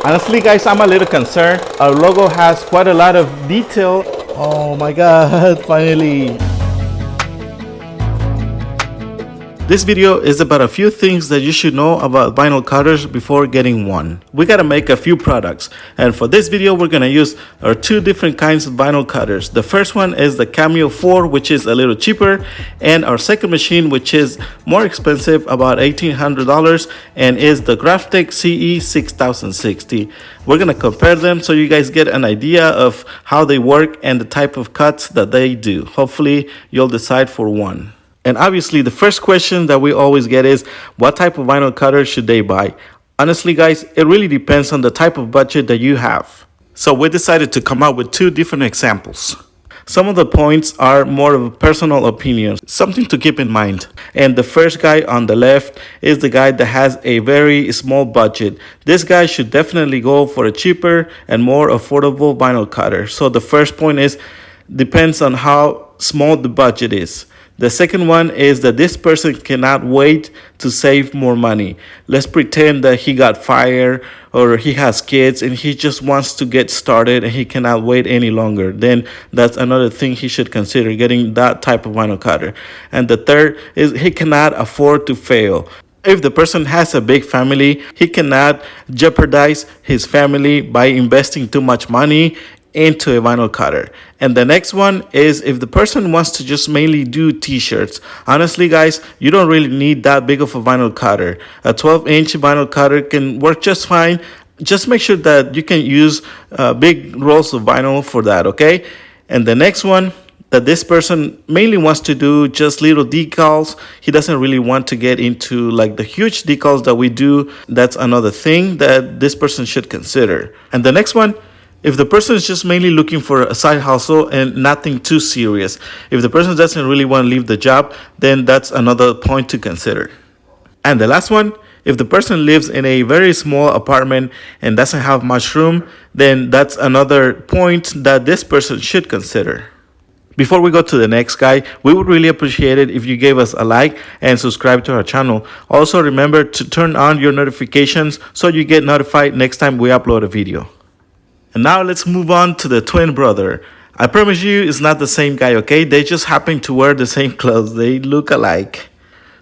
Honestly, guys, I'm a little concerned. Our logo has quite a lot of detail. Oh my god, finally. This video is about a few things that you should know about vinyl cutters before getting one. We gotta make a few products, and for this video we're gonna use our two different kinds of vinyl cutters. The first one is the Cameo 4, which is a little cheaper, and our second machine, which is more expensive, about $1,800, and is the Graphtec CE6000-60. We're gonna compare them so you guys get an idea of how they work and the type of cuts that they do. Hopefully you'll decide for one. And obviously, the first question that we always get is, what type of vinyl cutter should they buy? Honestly, guys, it really depends on the type of budget that you have. So we decided to come up with two different examples. Some of the points are more of a personal opinion, something to keep in mind. And the first guy on the left is the guy that has a very small budget. This guy should definitely go for a cheaper and more affordable vinyl cutter. So the first point is, depends on how small the budget is. The second one is that this person cannot wait to save more money. Let's pretend that he got fired or he has kids and he just wants to get started and he cannot wait any longer. Then that's another thing he should consider, getting that type of vinyl cutter. And the third is he cannot afford to fail. If the person has a big family, he cannot jeopardize his family by investing too much money into a vinyl cutter. And the next one is if the person wants to just mainly do t-shirts. Honestly, guys, you don't really need that big of a vinyl cutter. A 12-inch vinyl cutter can work just fine. Just make sure that you can use big rolls of vinyl for that, okay? And the next one, that this person mainly wants to do just little decals. He doesn't really want to get into like the huge decals that we do. That's another thing that this person should consider. And the next one, if the person is just mainly looking for a side hustle and nothing too serious, if the person doesn't really want to leave the job, then that's another point to consider. And the last one, if the person lives in a very small apartment and doesn't have much room, then that's another point that this person should consider. Before we go to the next guy, we would really appreciate it if you gave us a like and subscribe to our channel. Also remember to turn on your notifications so you get notified next time we upload a video. And now let's move on to the twin brother. I promise you it's not the same guy, okay? They just happen to wear the same clothes. They look alike.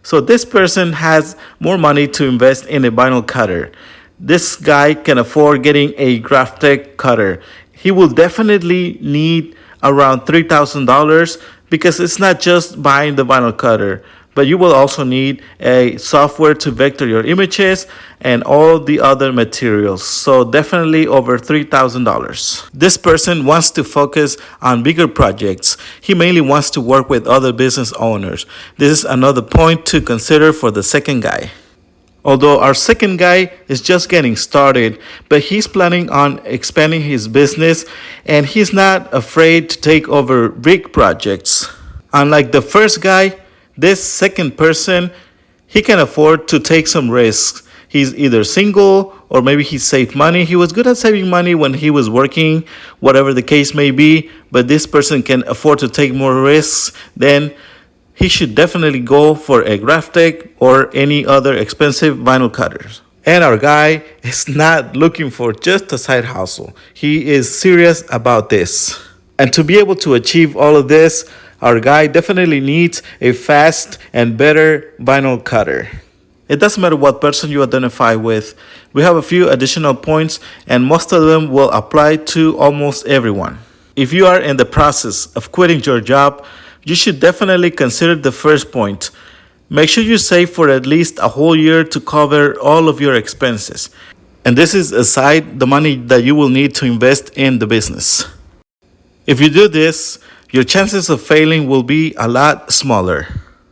So this person has more money to invest in a vinyl cutter. This guy can afford getting a Graphtec cutter. He will definitely need around $3,000 because it's not just buying the vinyl cutter, but you will also need a software to vector your images and all the other materials. So definitely over $3,000. This person wants to focus on bigger projects. He mainly wants to work with other business owners. This is another point to consider for the second guy. Although our second guy is just getting started, but he's planning on expanding his business and he's not afraid to take over big projects. Unlike the first guy, this second person, he can afford to take some risks. He's either single or maybe he saved money. He was good at saving money when he was working, whatever the case may be, but this person can afford to take more risks. Then he should definitely go for a Graphtec or any other expensive vinyl cutters. And our guy is not looking for just a side hustle. He is serious about this. And to be able to achieve all of this, our guy definitely needs a fast and better vinyl cutter. It doesn't matter what person you identify with. We have a few additional points and most of them will apply to almost everyone. If you are in the process of quitting your job, you should definitely consider the first point. Make sure you save for at least a whole year to cover all of your expenses. And this is aside the money that you will need to invest in the business. If you do this, your chances of failing will be a lot smaller.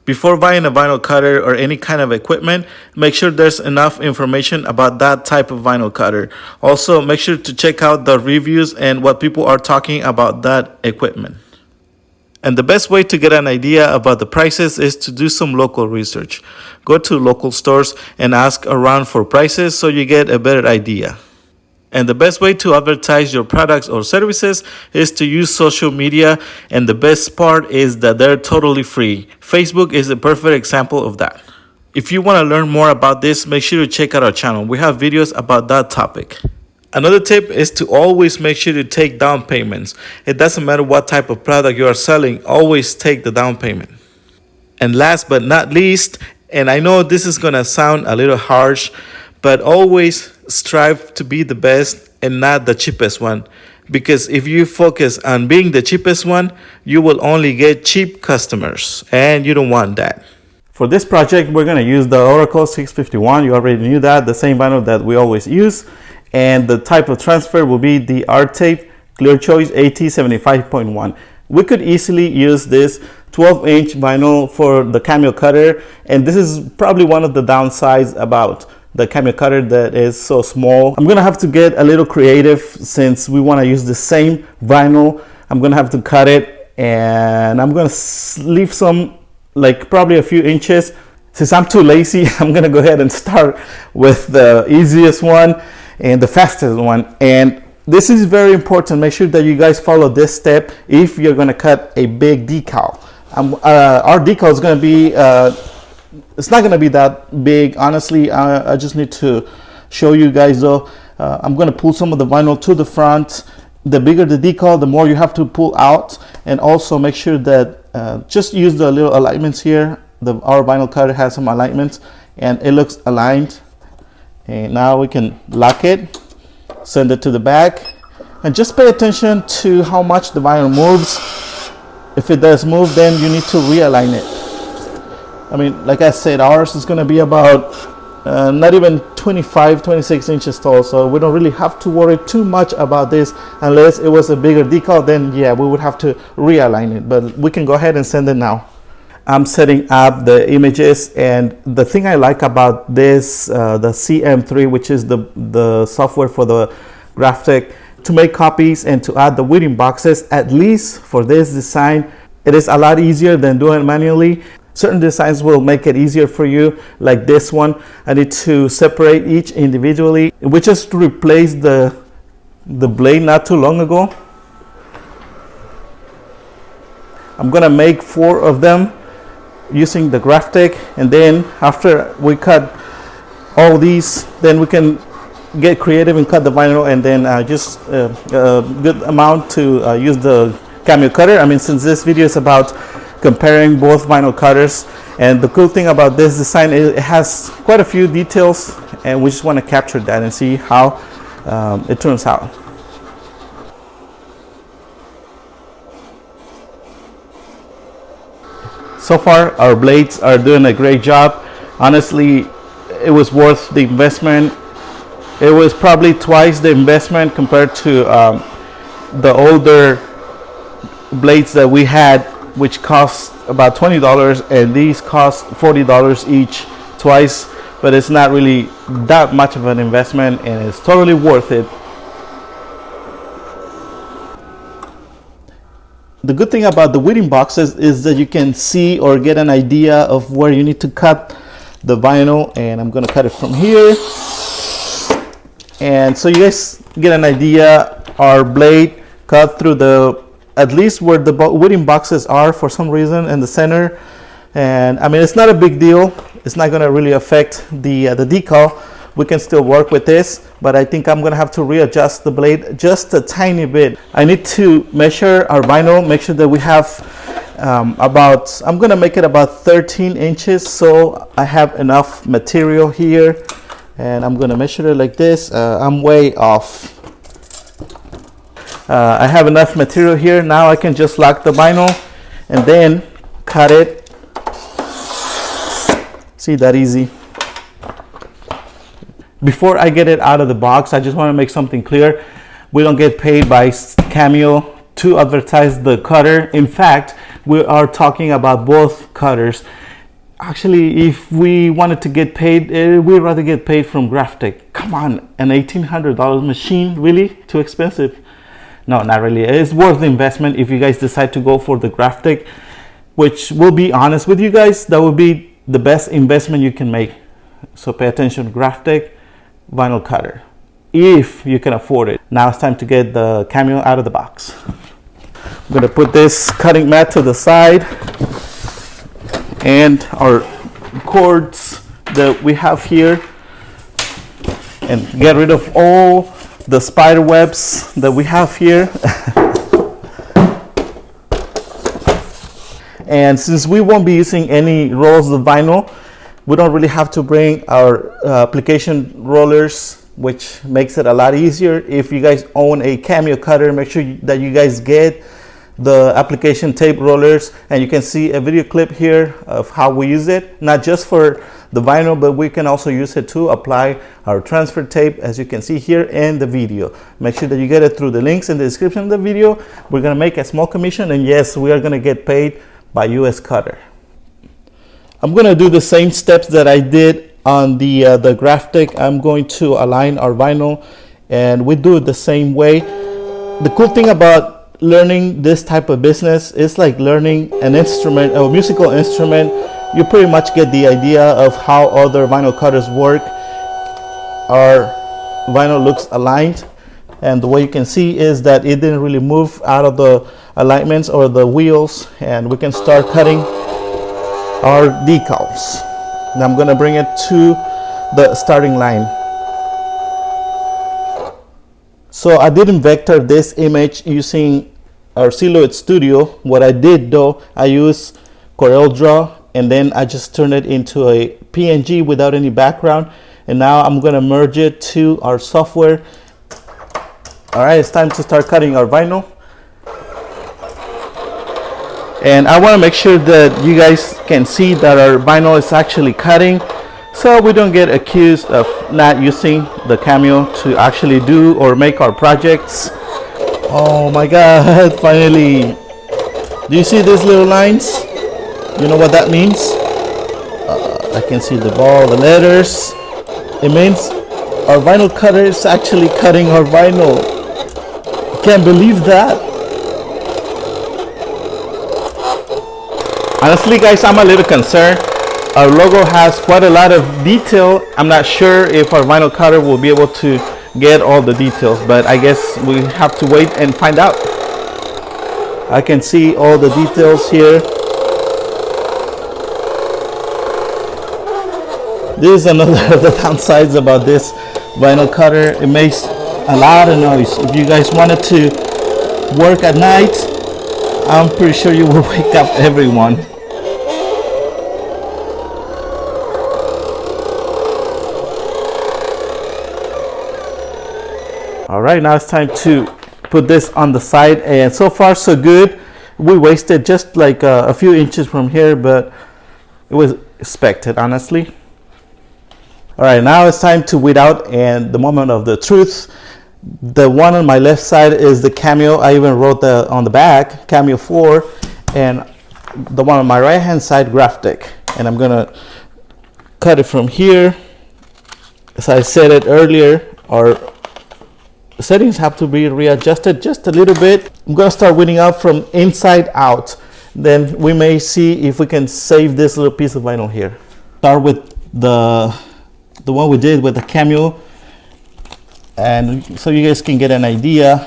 Before buying a vinyl cutter or any kind of equipment, make sure there's enough information about that type of vinyl cutter. Also, make sure to check out the reviews and what people are talking about that equipment. And the best way to get an idea about the prices is to do some local research. Go to local stores and ask around for prices so you get a better idea. And the best way to advertise your products or services is to use social media, and the best part is that they're totally free. Facebook is a perfect example of that. If you want to learn more about this, make sure to check out our channel. We have videos about that topic. Another tip is to always make sure to take down payments. It doesn't matter what type of product you are selling, always take the down payment. And last but not least, and I know this is gonna sound a little harsh, but always strive to be the best and not the cheapest one. Because if you focus on being the cheapest one, you will only get cheap customers, and you don't want that. For this project, we're gonna use the Oracle 651. You already knew that, the same vinyl that we always use. And the type of transfer will be the Art Tape Clear Choice AT75.1. We could easily use this 12-inch vinyl for the Cameo cutter, and this is probably one of the downsides about the Cameo cutter that is so small. I'm gonna have to get a little creative since we want to use the same vinyl. I'm gonna have to cut it, and I'm gonna leave some, like probably a few inches. Since I'm too lazy, I'm gonna go ahead and start with the easiest one and the fastest one. And this is very important. Make sure that you guys follow this step if you're gonna cut a big decal. Our decal is gonna be, it's not gonna be that big, honestly. I just need to show you guys though. I'm gonna pull some of the vinyl to the front. The bigger the decal, the more you have to pull out. And also make sure that, just use the little alignments here. Our vinyl cutter has some alignments and it looks aligned. And now we can lock it, send it to the back, and just pay attention to how much the vinyl moves. If it does move, then you need to realign it. I mean, like I said, ours is going to be about not even 26 inches tall, so we don't really have to worry too much about this. Unless it was a bigger decal, then yeah, we would have to realign it, but we can go ahead and send it now. I'm setting up the images, and the thing I like about this, the CM3, which is the software for the Graphtec, to make copies and to add the weeding boxes, at least for this design, it is a lot easier than doing it manually. Certain designs will make it easier for you, like this one. I need to separate each individually. We just replaced the blade not too long ago. I'm gonna make 4 of them using the Graphtec, and then after we cut all these, then we can get creative and cut the vinyl, and then just a good amount to use the Cameo cutter. I mean, since this video is about comparing both vinyl cutters, and the cool thing about this design is it has quite a few details, and we just want to capture that and see how it turns out. So far, our blades are doing a great job. Honestly, it was worth the investment. It was probably twice the investment compared to the older blades that we had, which cost about $20, and these cost $40 each, twice. But it's not really that much of an investment, and it's totally worth it. The good thing about the weeding boxes is that you can see or get an idea of where you need to cut the vinyl, and I'm gonna cut it from here. And so you guys get an idea, our blade cut through at least where the weeding boxes are for some reason in the center. And I mean, it's not a big deal. It's not gonna really affect the decal. We can still work with this, but I think I'm gonna have to readjust the blade just a tiny bit. I need to measure our vinyl, make sure that we have I'm gonna make it about 13 inches, so I have enough material here, and I'm gonna measure it like this. I'm way off. I have enough material here. Now I can just lock the vinyl and then cut it. See, that easy. Before I get it out of the box, I just want to make something clear. We don't get paid by Cameo to advertise the cutter. In fact, we are talking about both cutters. Actually, if we wanted to get paid, we'd rather get paid from Graphtec. Come on, an $1,800 machine, really? Too expensive? No, not really. It's worth the investment if you guys decide to go for the Graphtec, which will be honest with you guys, that would be the best investment you can make. So pay attention, Graphtec vinyl cutter, if you can afford it. Now it's time to get the Cameo out of the box. I'm gonna put this cutting mat to the side, and our cords that we have here, and get rid of all the spider webs that we have here. And since we won't be using any rolls of vinyl, we don't really have to bring our application rollers, which makes it a lot easier. If you guys own a Cameo cutter, make sure that you guys get the application tape rollers, and you can see a video clip here of how we use it, not just for the vinyl, but we can also use it to apply our transfer tape, as you can see here in the video. Make sure that you get it through the links in the description of the video. We're gonna make a small commission, and yes, we are gonna get paid by US cutter. I'm gonna do the same steps that I did on the Graphtec. I'm going to align our vinyl, and we do it the same way. The cool thing about learning this type of business is like learning an instrument, a musical instrument. You pretty much get the idea of how other vinyl cutters work. Our vinyl looks aligned, and the way you can see is that it didn't really move out of the alignments or the wheels, and we can start cutting our decals. Now I'm going to bring it to the starting line. So I didn't vector this image using our Silhouette Studio. What I did though, I used CorelDRAW, and then I just turned it into a PNG without any background. And now I'm gonna merge it to our software. All right, it's time to start cutting our vinyl. And I wanna make sure that you guys can see that our vinyl is actually cutting, so we don't get accused of not using the Cameo to actually do or make our projects. Oh my God, finally. Do you see these little lines? You know what that means? I can see the ball, the letters. It means our vinyl cutter is actually cutting our vinyl. Can't believe that. Honestly guys, I'm a little concerned. Our logo has quite a lot of detail. I'm not sure if our vinyl cutter will be able to get all the details, but I guess we have to wait and find out. I can see all the details here. This is another of the downsides about this vinyl cutter. It makes a lot of noise. If you guys wanted to work at night, I'm pretty sure you will wake up everyone. All right, now it's time to put this on the side, and so far so good. We wasted just like a few inches from here, but it was expected, honestly. All right, now it's time to weed out, and the moment of the truth. The one on my left side is the Cameo. I even wrote on the back, Cameo 4, and the one on my right hand side, Graphtec. And I'm gonna cut it from here. As I said it earlier, our settings have to be readjusted just a little bit. I'm gonna start weeding out from inside out. Then we may see if we can save this little piece of vinyl here. Start with the one we did with the Cameo, and so you guys can get an idea.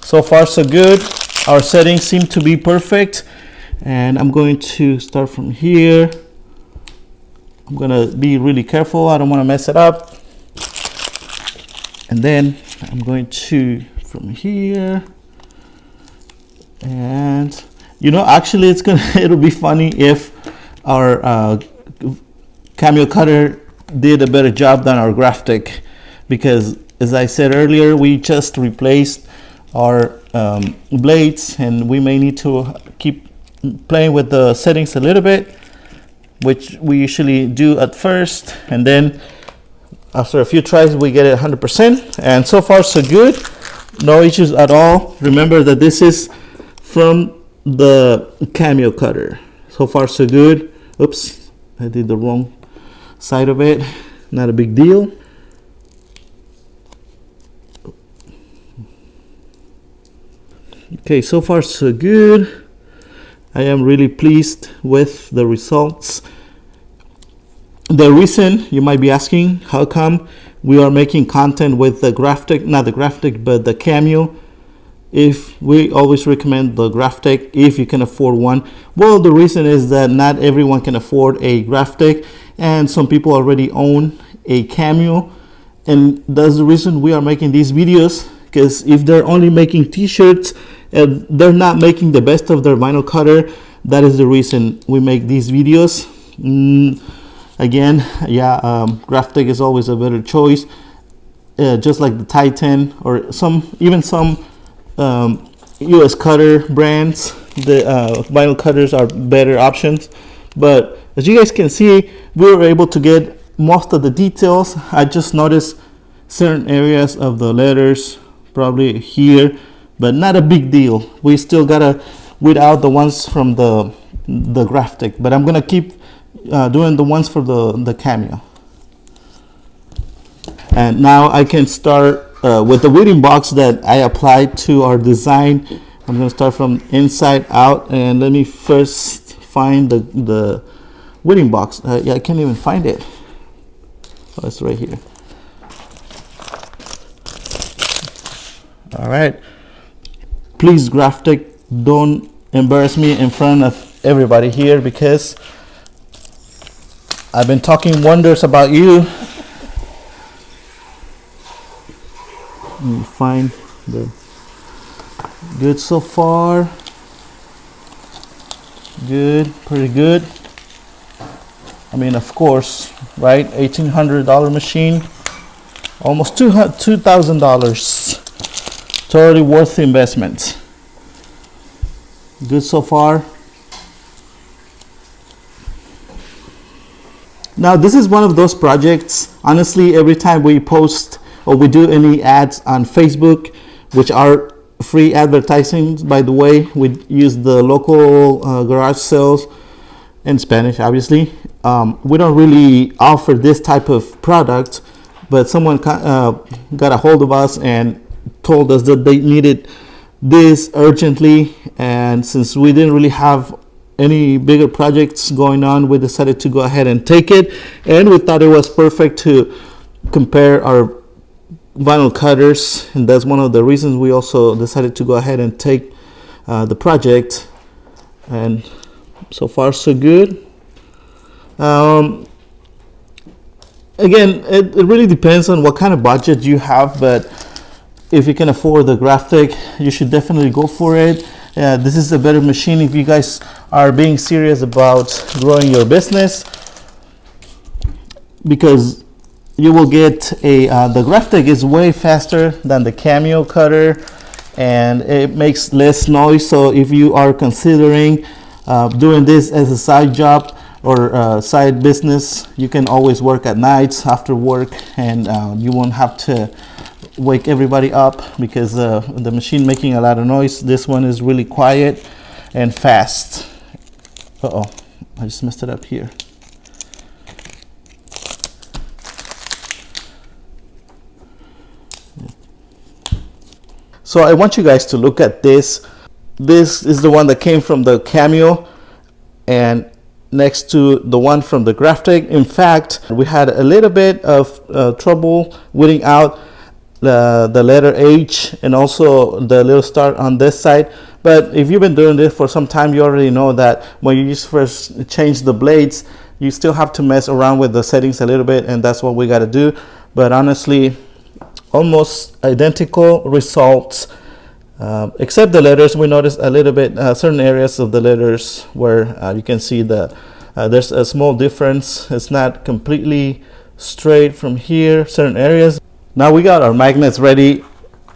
So far so good. Our settings seem to be perfect, and I'm going to start from here. I'm gonna be really careful. I don't want to mess it up. And then I'm going to from here, and you know, actually it'll be funny if our Cameo cutter did a better job than our Graphtec, because as I said earlier, we just replaced our blades, and we may need to keep playing with the settings a little bit, which we usually do at first, and then after a few tries we get it 100%. And so far so good, no issues at all. Remember that this is from the Cameo cutter. So far so good. Oops, I did the wrong side of it. Not a big deal. Okay, so far so good. I am really pleased with the results. The reason you might be asking, how come we are making content with the Graphtec, not the Graphtec, but the Cameo, if we always recommend the Graphtec if you can afford one? Well, the reason is that not everyone can afford a Graphtec, and some people already own a Cameo, and that's the reason we are making these videos, because if they're only making t-shirts and they're not making the best of their vinyl cutter, that is the reason we make these videos. Again, yeah, Graphtec is always a better choice, just like the Titan or even some US cutter brands. The vinyl cutters are better options, but as you guys can see, we were able to get most of the details. I just noticed certain areas of the letters probably here, but not a big deal. We still gotta weed out the ones from the Graphtec, but I'm gonna keep doing the ones for the Cameo. And now I can start with the weeding box that I applied to our design. I'm going to start from inside out, and let me first find the weeding box. Yeah, I can't even find it. Oh, it's right here. All right. Please, Graphtec, don't embarrass me in front of everybody here, because I've been talking wonders about you. Let me find the good so far. Good, pretty good. I mean, of course, right? $1,800 machine, almost $2,000. Totally worth the investment. Good so far. Now, this is one of those projects, honestly, every time we post or we do any ads on Facebook, which are free advertising, by the way, we use the local garage sales in Spanish, obviously. We don't really offer this type of product, but someone got a hold of us and told us that they needed this urgently, and since we didn't really have any bigger projects going on, we decided to go ahead and take it, and we thought it was perfect to compare our vinyl cutters, and that's one of the reasons we also decided to go ahead and take the project. And so far so good. Again, it really depends on what kind of budget you have, but if you can afford the Graphtec, you should definitely go for it. This is a better machine if you guys are being serious about growing your business, because you will get the Graphtec is way faster than the Cameo cutter, and it makes less noise. So if you are considering doing this as a side job or side business, you can always work at nights after work, and you won't have to wake everybody up because the machine making a lot of noise. This one is really quiet and fast. Uh-oh, I just messed it up here. So I want you guys to look at this. This is the one that came from the Cameo, and next to the one from the Graphtec. In fact, we had a little bit of trouble weeding out the letter H and also the little star on this side. But if you've been doing this for some time, you already know that when you just first change the blades, you still have to mess around with the settings a little bit, and that's what we got to do. But honestly, almost identical results, except the letters. We noticed a little bit certain areas of the letters where you can see there's a small difference. It's not completely straight from here, certain areas. Now we got our magnets ready.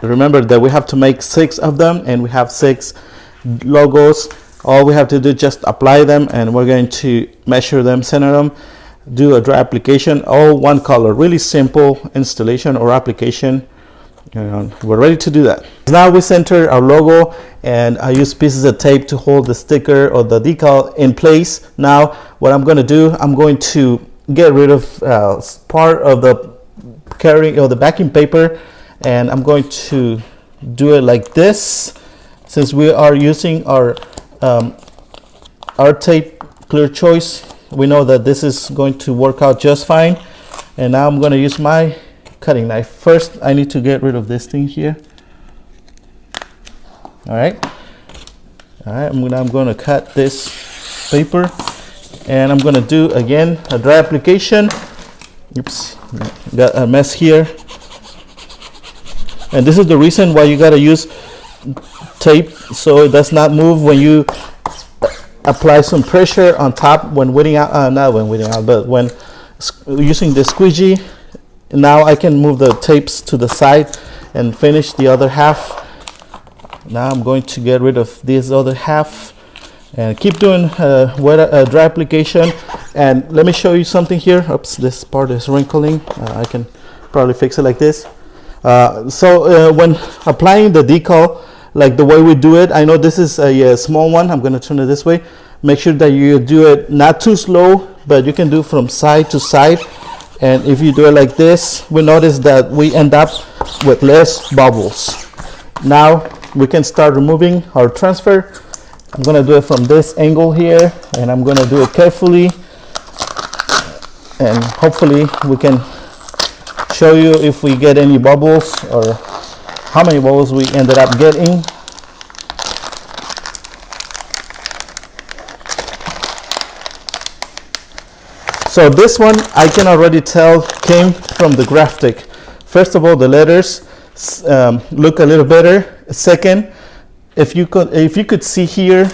Remember that we have to make 6 of them, and we have 6 logos. All we have to do is just apply them, and we're going to measure them, center them, do a dry application, all one color. Really simple installation or application. We're ready to do that. Now we center our logo, and I use pieces of tape to hold the sticker or the decal in place. Now what I'm going to do, I'm going to get rid of part of the carrying or the backing paper, and I'm going to do it like this. Since we are using our tape clear choice, we know that this is going to work out just fine. And now I'm going to use my cutting knife. First, I need to get rid of this thing here. All right, I'm going to cut this paper, and I'm going to do again a dry application. Oops. got a mess here. And this is the reason why you gotta use tape so it does not move when you apply some pressure on top when wetting out, not when wetting out, but when using the squeegee. Now I can move the tapes to the side and finish the other half. Now I'm going to get rid of this other half and keep doing dry application. And let me show you something here. Oops, this part is wrinkling. I can probably fix it like this. When applying the decal, like the way we do it, I know this is a small one. I'm going to turn it this way. Make sure that you do it not too slow, but you can do from side to side. And if you do it like this, we notice that we end up with less bubbles. Now we can start removing our transfer. I'm going to do it from this angle here, and I'm going to do it carefully. And hopefully we can show you if we get any bubbles or how many bubbles we ended up getting. So this one I can already tell came from the Graphtec. First of all, the letters look a little better. Second, if you could see here,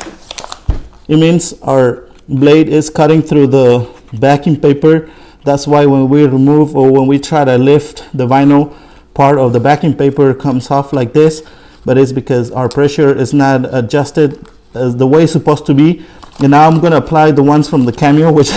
it means our blade is cutting through the backing paper. That's why when we remove or when we try to lift the vinyl, part of the backing paper comes off like this, but it's because our pressure is not adjusted as the way it's supposed to be. And now I'm going to apply the ones from the Cameo, which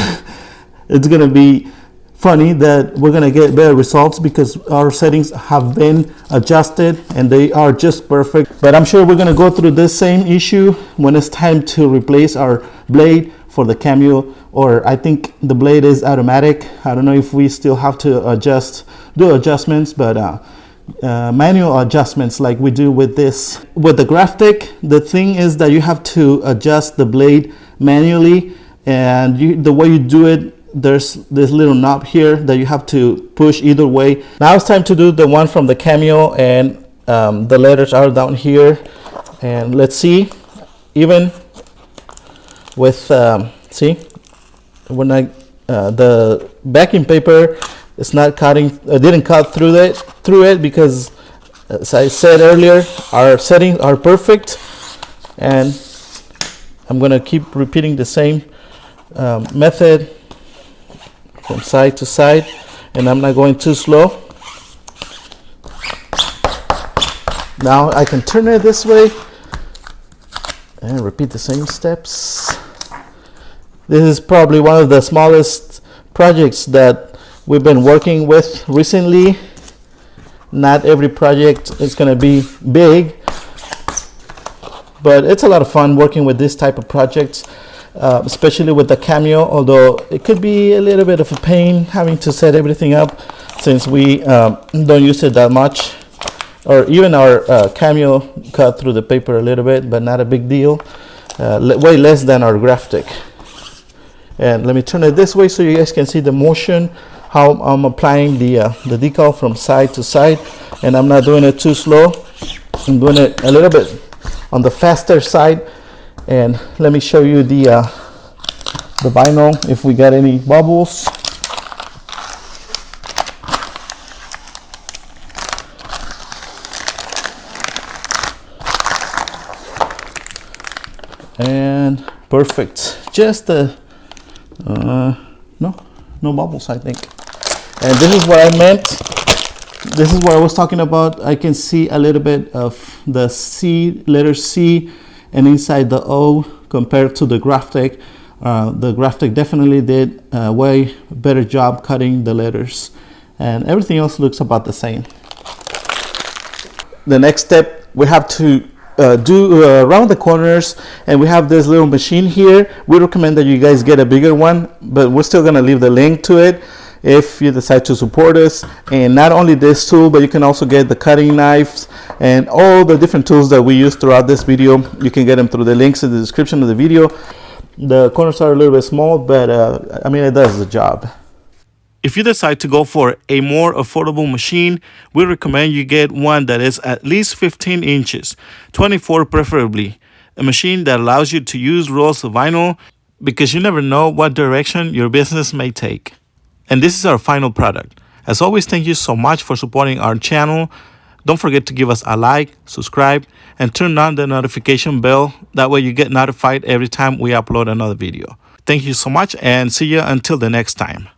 it's going to be funny that we're going to get better results because our settings have been adjusted and they are just perfect. But I'm sure we're going to go through this same issue when it's time to replace our blade for the Cameo, or I think the blade is automatic. I don't know if we still have to do adjustments, but manual adjustments like we do with this. With the Graphtec, the thing is that you have to adjust the blade manually, and the way you do it, there's this little knob here that you have to push either way. Now it's time to do the one from the Cameo, and the letters are down here. And let's see, even with see, when the backing paper is not cutting, didn't cut through it because, as I said earlier, our settings are perfect. And I'm gonna keep repeating the same method from side to side, and I'm not going too slow. Now I can turn it this way and repeat the same steps. This is probably one of the smallest projects that we've been working with recently. Not every project is going to be big, but it's a lot of fun working with this type of projects, especially with the Cameo, although it could be a little bit of a pain having to set everything up since we don't use it that much. Or even our Cameo cut through the paper a little bit, but not a big deal. Way less than our Graphtec. And let me turn it this way so you guys can see the motion, how I'm applying the decal from side to side. And I'm not doing it too slow. I'm doing it a little bit on the faster side. And let me show you the vinyl, if we got any bubbles. And perfect. Just no bubbles, I think. And this is what I meant. This is what I was talking about. I can see a little bit of the C, letter C, and inside the O compared to the Graphtec. The Graphtec definitely did a way better job cutting the letters, and everything else looks about the same. The next step, we have to do around the corners, and we have this little machine here. We recommend that you guys get a bigger one, but we're still going to leave the link to it if you decide to support us. And not only this tool, but you can also get the cutting knives and all the different tools that we use throughout this video. You can get them through the links in the description of the video. The corners are a little bit small, but I mean, it does the job. If you decide to go for a more affordable machine, we recommend you get one that is at least 15 inches, 24 preferably. A machine that allows you to use rolls of vinyl, because you never know what direction your business may take. And this is our final product. As always, thank you so much for supporting our channel. Don't forget to give us a like, subscribe, and turn on the notification bell. That way you get notified every time we upload another video. Thank you so much, and see you until the next time.